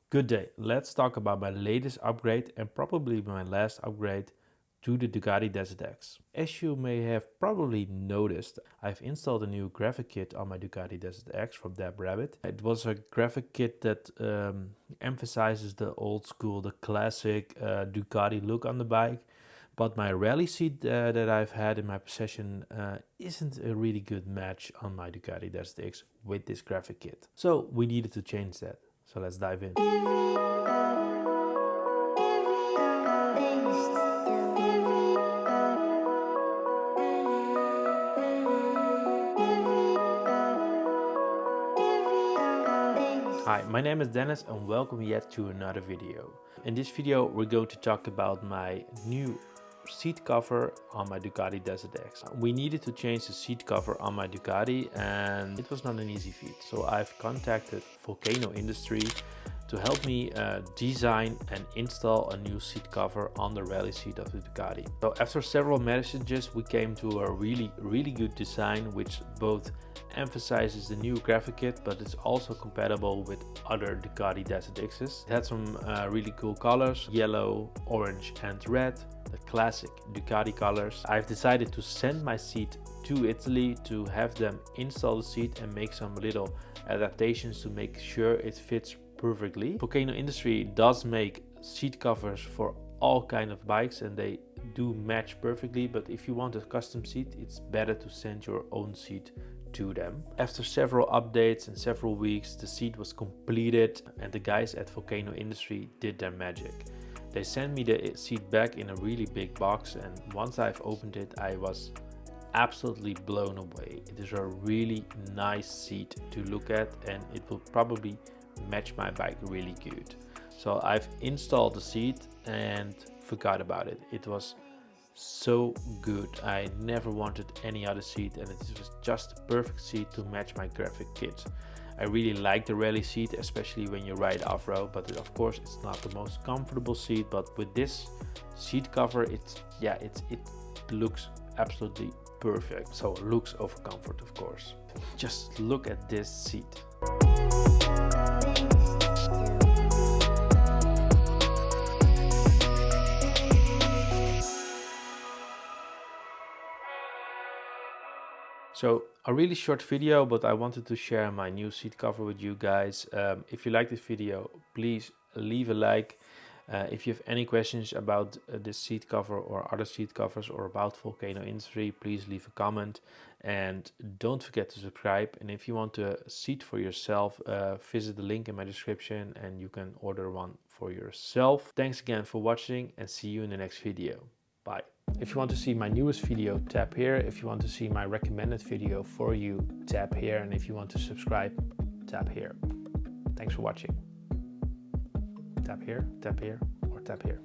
Good day, let's talk about my latest upgrade and probably my last upgrade to the Ducati Desert X. As you may have probably noticed, I've installed a new graphic kit on my Ducati Desert X from Rabbit. It was a graphic kit that emphasizes the old school, the classic Ducati look on the bike. But my rally seat that I've had in my possession isn't a really good match on my Ducati Desert X with this graphic kit. So we needed to change that. So let's dive in. Hi, my name is Dennis and welcome yet to another video. In this video we're going to talk about my new seat cover on my Ducati Desert X. We needed to change the seat cover on my Ducati and it was not an easy feat. So I've contacted Volcano Industry to help me design and install a new seat cover on the rally seat of the Ducati. So after several messages we came to a really good design which both emphasizes the new graphic kit, but it's also compatible with other Ducati Desert X's. It had some really cool colors: yellow, orange and red, the classic Ducati colors. I've decided to send my seat to Italy to have them install the seat and make some little adaptations to make sure it fits perfectly. Volcano Industry does make seat covers for all kind of bikes and they do match perfectly, but if you want a custom seat, it's better to send your own seat to them. After several updates and several weeks, the seat was completed and the guys at Volcano Industry did their magic. They sent me the seat back in a really big box, and once I've opened it, I was absolutely blown away. It is a really nice seat to look at and it will probably match my bike really good. So I've installed the seat and forgot about it. It was so good. I never wanted any other seat and it was just the perfect seat to match my graphic kit. I really like the rally seat, especially when you ride off-road, but of course it's not the most comfortable seat, but with this seat cover it looks absolutely perfect. So looks over comfort, of course. Just look at this seat. So a really short video, but I wanted to share my new seat cover with you guys. If you like this video, please leave a like. If you have any questions about this seat cover or other seat covers or about Volcano Industry, please leave a comment and don't forget to subscribe. And if you want a seat for yourself, visit the link in my description and you can order one for yourself. Thanks again for watching and see you in the next video. Bye. If you want to see my newest video, tap here. If you want to see my recommended video for you, tap here. And if you want to subscribe, tap here. Thanks for watching. Tap here, or tap here.